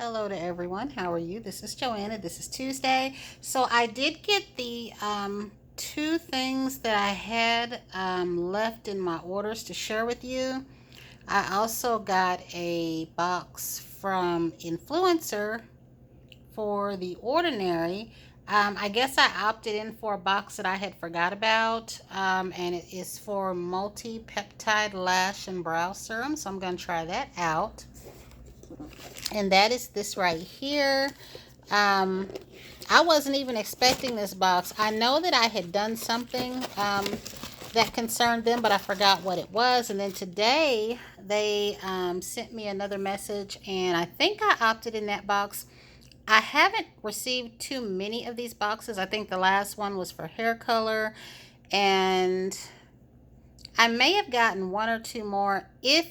Hello to everyone. How are you? This is Joanna. This is Tuesday. So I did get the two things that I had left in my orders to share with you. I also got a box from Infuencer for the ordinary. I guess I opted in for a box that I had forgot about, and it is for multi-peptide lash and brow serum. So I'm going to try that out. And that is this right here. um I wasn't even expecting this box. I know that I had done something that concerned them, but I forgot what it was. And then today they sent me another message, and I think I opted in that box. I haven't received too many of these boxes. I think the last one was for hair color, and I may have gotten one or two more, if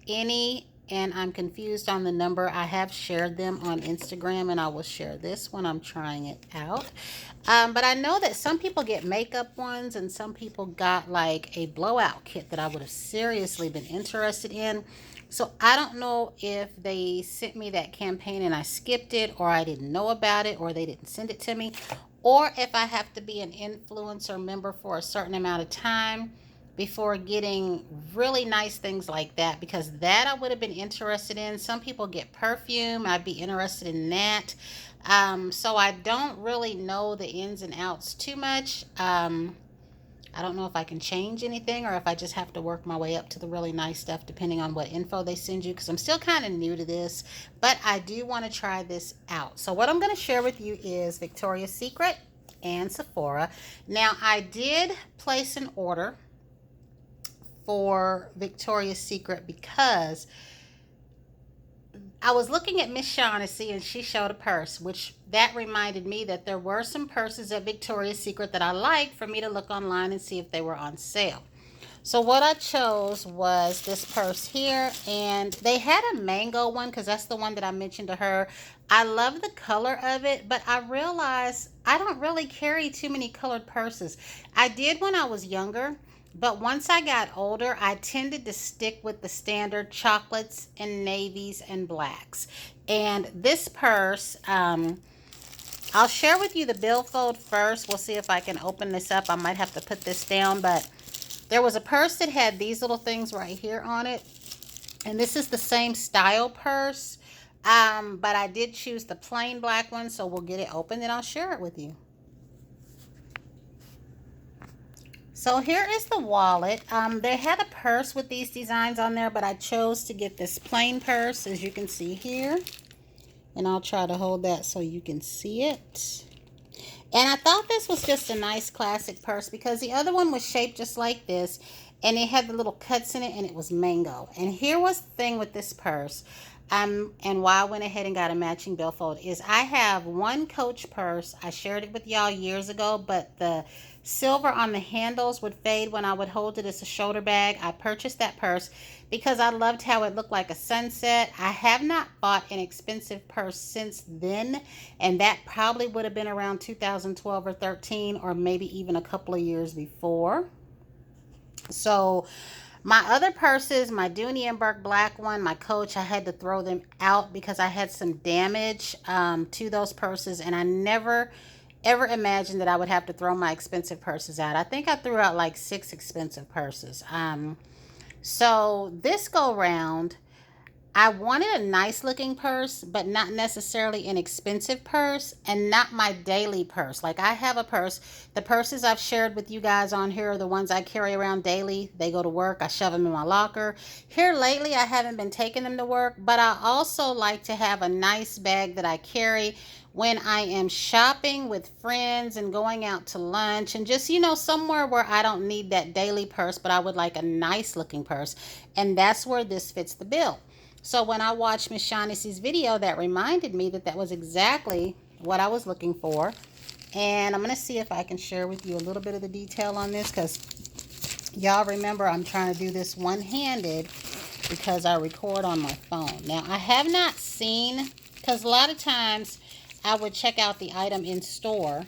any, and I'm confused on the number. I have shared them on Instagram, and I will share this when I'm trying it out. But I know that some people get makeup ones, and some people got like a blowout kit that I would have seriously been interested in. So I don't know if they sent me that campaign and I skipped it, or I didn't know about it, or they didn't send it to me, or if I have to be an influencer member for a certain amount of time before getting really nice things like that, because that I would have been interested in. Some people get perfume. I'd be interested in that. So I don't really know the ins and outs too much. I don't know if I can change anything, or if I just have to work my way up to the really nice stuff depending on what info they send you, because I'm still kind of new to this, but I do want to try this out. So what I'm going to share with you is Victoria's Secret and Sephora. Now, I did place an order for Victoria's Secret because I was looking at Miss Shaughnessy and she showed a purse, which that reminded me that there were some purses at Victoria's Secret that I liked for me to look online and see if they were on sale. So what I chose was this purse here, and they had a mango one because that's the one that I mentioned to her. I love the color of it, but I realized I don't really carry too many colored purses. I did when I was younger, but once I got older, I tended to stick with the standard chocolates and navies and blacks. And this purse, I'll share with you the billfold first. We'll see if I can open this up. I might have to put this down, but there was a purse that had these little things right here on it. And this is the same style purse, but I did choose the plain black one, so we'll get it open and I'll share it with you. So here is the wallet. They had a purse with these designs on there, but I chose to get this plain purse, as you can see here. And I'll try to hold that so you can see it. And I thought this was just a nice classic purse because the other one was shaped just like this, and it had the little cuts in it, and it was mango. And here was the thing with this purse, and why I went ahead and got a matching billfold, is I have one Coach purse. I shared it with y'all years ago, but the silver on the handles would fade when I would hold it as a shoulder bag. I purchased that purse because I loved how it looked like a sunset. I have not bought an expensive purse since then, and that probably would have been around 2012 or 13, or maybe even a couple of years before. So my other purses, my Dooney and Burke black one, my Coach, I had to throw them out because I had some damage to those purses, and I never ever imagined that I would have to throw my expensive purses out. I think I threw out like 6 expensive purses. So this go round, I wanted a nice looking purse, but not necessarily an expensive purse, and not my daily purse. Like, I have a purse. The purses I've shared with you guys on here are the ones I carry around daily. They go to work. I shove them in my locker. Here lately, I haven't been taking them to work, but I also like to have a nice bag that I carry when I am shopping with friends and going out to lunch, and just, you know, somewhere where I don't need that daily purse, but I would like a nice looking purse. And that's where this fits the bill. So when I watched Miss Shaughnessy's video, that reminded me that that was exactly what I was looking for. And I'm going to see if I can share with you a little bit of the detail on this, because y'all remember I'm trying to do this one-handed because I record on my phone. Now, I have not seen, because a lot of times I would check out the item in store,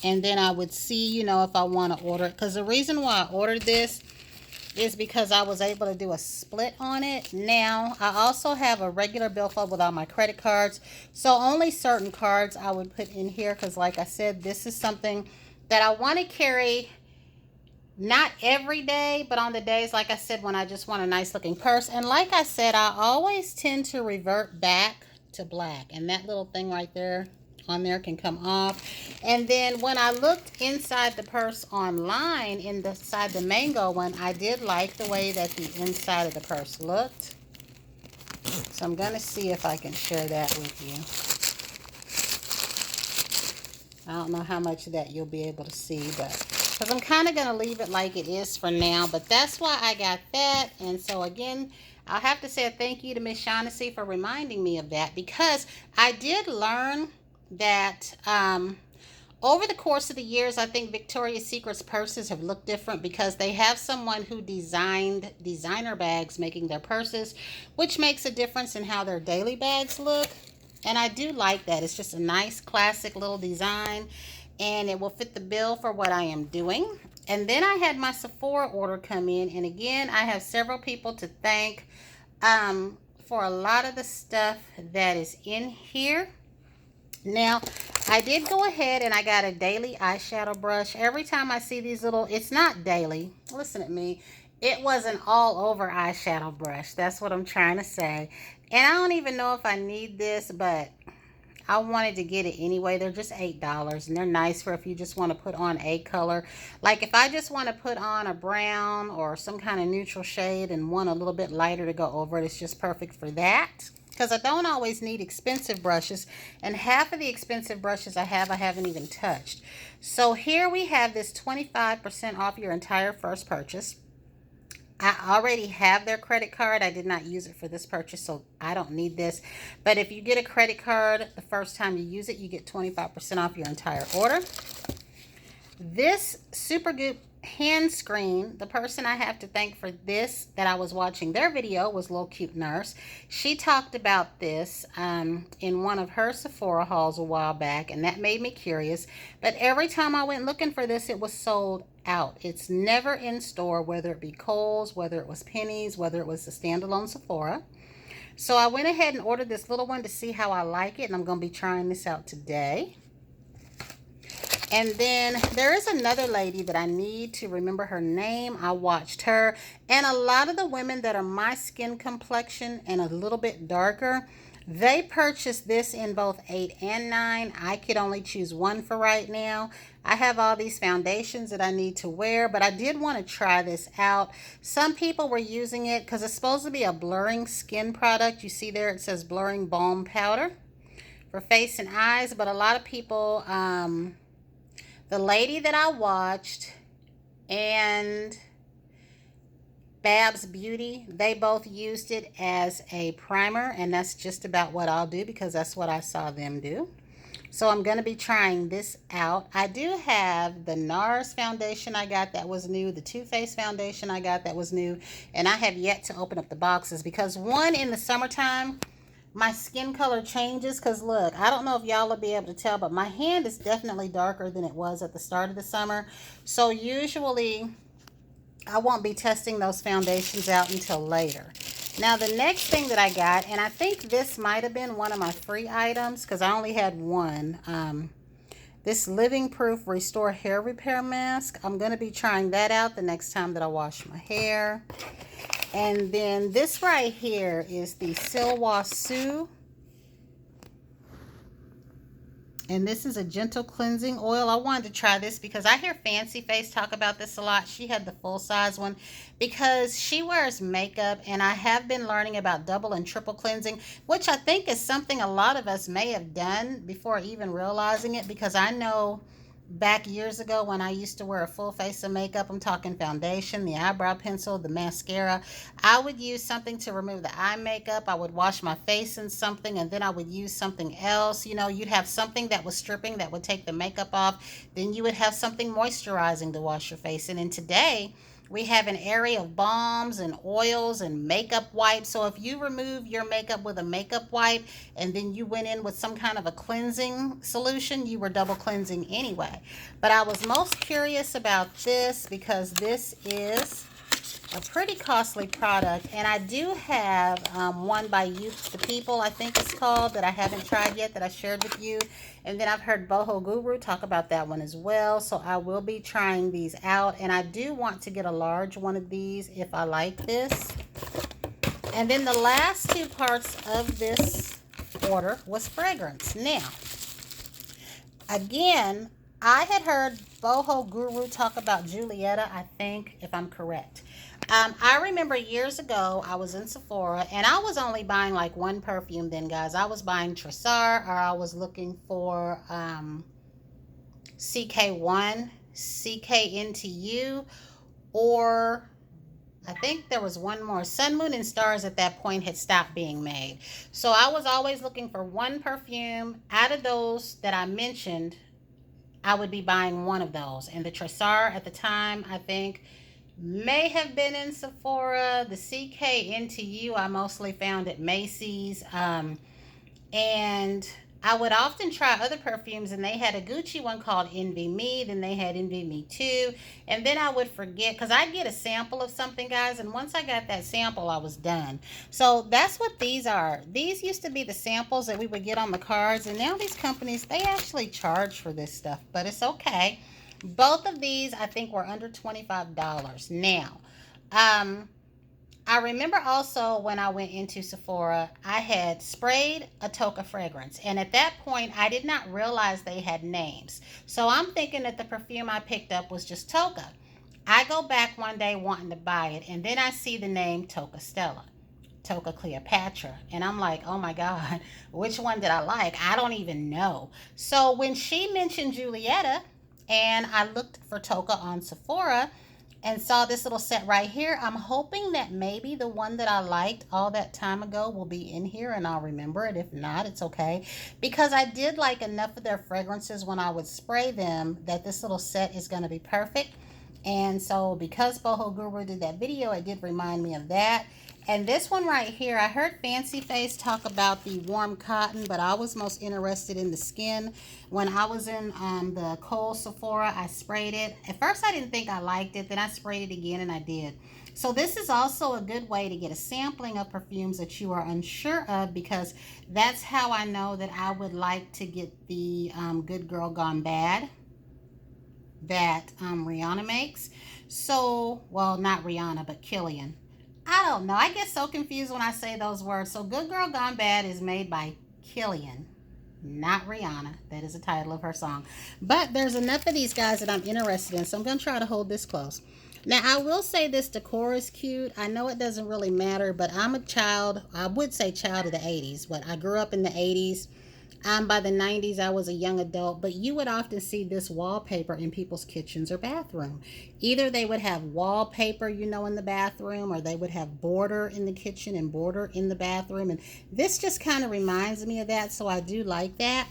and then I would see, you know, if I want to order it. Because the reason why I ordered this is because I was able to do a split on it. Now, I also have a regular billfold with all my credit cards. So only certain cards I would put in here because like I said, this is something that I want to carry not every day, but on the days, like I said, when I just want a nice looking purse. And like I said, I always tend to revert back to black. And that little thing right there on there can come off. And then when I looked inside the purse online, inside the mango one, I did like the way that the inside of the purse looked. So I'm going to see if I can share that with you. I don't know how much of that you'll be able to see, but because I'm kind of going to leave it like it is for now. But that's why I got that. And so again, I'll have to say a thank you to Miss Shaughnessy for reminding me of that, because I did learn that over the course of the years, I think Victoria's Secret's purses have looked different because they have someone who designed designer bags making their purses, which makes a difference in how their daily bags look. And I do like that. It's just a nice classic little design, and it will fit the bill for what I am doing. And then I had my Sephora order come in, and again, I have several people to thank for a lot of the stuff that is in here. Now, I did go ahead and I got a daily eyeshadow brush. Every time I see these little, it's not daily. Listen at me. It was an all over eyeshadow brush. That's what I'm trying to say. And I don't even know if I need this, but I wanted to get it anyway. They're just $8 and they're nice for if you just want to put on a color. Like if I just want to put on a brown or some kind of neutral shade and want a little bit lighter to go over it, it's just perfect for that. Because I don't always need expensive brushes, and half of the expensive brushes I haven't even touched. So here we have this 25% off your entire first purchase. I already have their credit card. I did not use it for this purchase, so I don't need this. But if you get a credit card the first time you use it, you get 25% off your entire order. This Supergoop hand screen, the person I have to thank for this that I was watching their video was Little Cute Nurse. She talked about this in one of her Sephora hauls a while back, and that made me curious. But every time I went looking for this, it was sold out. It's never in store, whether it be Kohl's, whether it was Penny's, whether it was the standalone Sephora. So I went ahead and ordered this little one to see how I like it, and I'm going to be trying this out today. And then there is another lady that I need to remember her name. I watched her. And a lot of the women that are my skin complexion and a little bit darker, they purchased this in both 8 and 9. I could only choose one for right now. I have all these foundations that I need to wear, but I did want to try this out. Some people were using it because it's supposed to be a blurring skin product. You see there it says blurring balm powder for face and eyes, but a lot of people... the lady that I watched and Babs Beauty, they both used it as a primer, and that's just about what I'll do because that's what I saw them do. So I'm going to be trying this out. I do have the NARS foundation I got that was new, the Too Faced foundation I got that was new, and I have yet to open up the boxes because one, in the summertime, my skin color changes because look, I don't know if y'all will be able to tell, but my hand is definitely darker than it was at the start of the summer. So usually I won't be testing those foundations out until later. Now the next thing that I got, and I think this might have been one of my free items because I only had one, this Living Proof Restore Hair Repair Mask. I'm going to be trying that out the next time that I wash my hair. And then this right here is the Silwasu. And this is a gentle cleansing oil. I wanted to try this because I hear Fancy Face talk about this a lot. She had the full size one because she wears makeup, and I have been learning about double and triple cleansing, which I think is something a lot of us may have done before even realizing it, because I know back years ago when I used to wear a full face of makeup, I'm talking foundation, the eyebrow pencil, the mascara, I would use something to remove the eye makeup. I would wash my face in something, and then I would use something else. You know, you'd have something that was stripping that would take the makeup off. Then you would have something moisturizing to wash your face in. And today, we have an area of balms and oils and makeup wipes. So if you remove your makeup with a makeup wipe and then you went in with some kind of a cleansing solution, you were double cleansing anyway. But I was most curious about this because this is a pretty costly product. And I do have one by Youth the People, I think it's called, that I haven't tried yet, that I shared with you. And then I've heard Boho Guru talk about that one as well. So I will be trying these out. And I do want to get a large one of these if I like this. And then the last two parts of this order was fragrance. Now, again, I had heard Boho Guru talk about Julietta, I think, if I'm correct. I remember years ago, I was in Sephora, and I was only buying like one perfume then, guys. I was buying Tressar, or I was looking for CK1, CK Into You, or I think there was one more. Sun, Moon, and Stars at that point had stopped being made. So I was always looking for one perfume. Out of those that I mentioned, I would be buying one of those. And the Tressar at the time, I think, may have been in Sephora. The CK Into You, I mostly found at Macy's. And I would often try other perfumes, and they had a Gucci one called Envy Me. Then they had Envy Me 2. And then I would forget, because I'd get a sample of something, guys. And once I got that sample, I was done. So that's what these are. These used to be the samples that we would get on the cards. And now these companies, they actually charge for this stuff. But it's okay. Both of these, I think, were under $25. Now, I remember also when I went into Sephora, I had sprayed a Toka fragrance. And at that point, I did not realize they had names. So I'm thinking that the perfume I picked up was just Toka. I go back one day wanting to buy it, and then I see the name Toka Stella, Toka Cleopatra. And I'm like, oh my God, which one did I like? I don't even know. So when she mentioned Julietta, and I looked for Toka on Sephora and saw this little set right here, I'm hoping that maybe the one that I liked all that time ago will be in here and I'll remember it. If not, it's okay. Because I did like enough of their fragrances when I would spray them that this little set is going to be perfect. And so because Boho Guru did that video, it did remind me of that. And this one right here, I heard Fancy Face talk about the warm cotton, but I was most interested in the skin. When I was in the Kohl Sephora, I sprayed it. At first, I didn't think I liked it. Then I sprayed it again, and I did. So this is also a good way to get a sampling of perfumes that you are unsure of, because that's how I know that I would like to get the Good Girl Gone Bad that Rihanna makes. So, well, not Rihanna, but Killian. I don't know. I get so confused when I say those words. So Good Girl Gone Bad is made by Killian, not Rihanna. That is the title of her song. But there's enough of these guys that I'm interested in, so I'm going to try to hold this close. Now, I will say this decor is cute. I know it doesn't really matter, but I'm a child. I would say child of the 80s, but I grew up in the 80s. By the 90s, I was a young adult, but you would often see this wallpaper in people's kitchens or bathroom. Either they would have wallpaper, you know, in the bathroom, or they would have border in the kitchen and border in the bathroom. And this just kind of reminds me of that, so I do like that.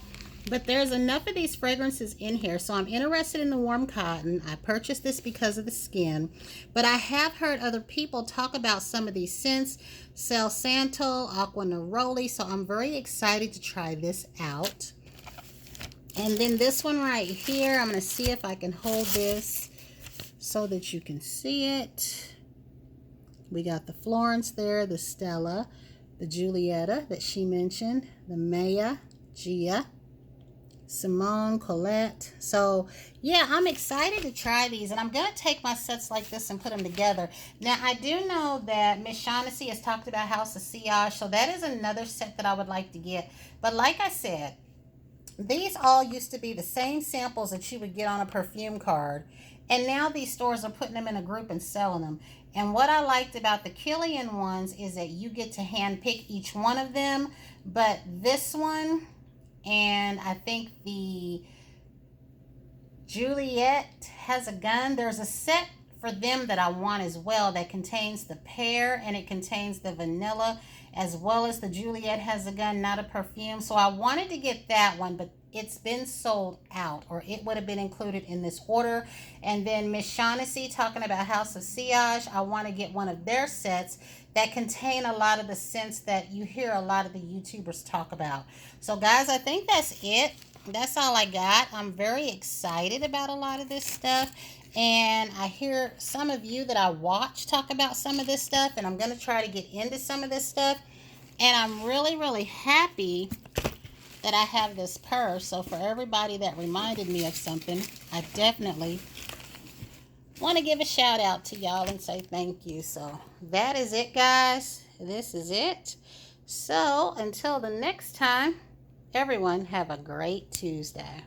But there's enough of these fragrances in here, so I'm interested in the warm cotton. I purchased this because of the skin, but I have heard other people talk about some of these scents, Cel Santo, Aqua Neroli, so I'm very excited to try this out. And then this one right here, I'm going to see if I can hold this so that you can see it. We got the Florence there, the Stella, the Julietta that she mentioned, the Maya, Gia, Simone, Colette. So yeah, I'm excited to try these, and I'm going to take my sets like this and put them together. Now, I do know that Miss Shaughnessy has talked about House of Sillage, so that is another set that I would like to get. But like I said, these all used to be the same samples that you would get on a perfume card, and now these stores are putting them in a group and selling them. And what I liked about the Killian ones is that you get to hand pick each one of them, but this one, and I think the Juliette has a gun. There's a set for them that I want as well that contains the pear and it contains the vanilla, as well as the Juliette has a gun, not a perfume. So I wanted to get that one, but it's been sold out, or it would have been included in this order. And then Miss Shaughnessy talking about House of Sillage, I want to get one of their sets that contain a lot of the scents that you hear a lot of the YouTubers talk about. So guys, I think that's it. That's all I got. I'm very excited about a lot of this stuff. And I hear some of you that I watch talk about some of this stuff, and I'm going to try to get into some of this stuff. And I'm really, really happy that I have this purse. So for everybody that reminded me of something, I definitely want to give a shout out to y'all and say thank you. So that is it, guys. This is it. So until the next time, everyone have a great Tuesday.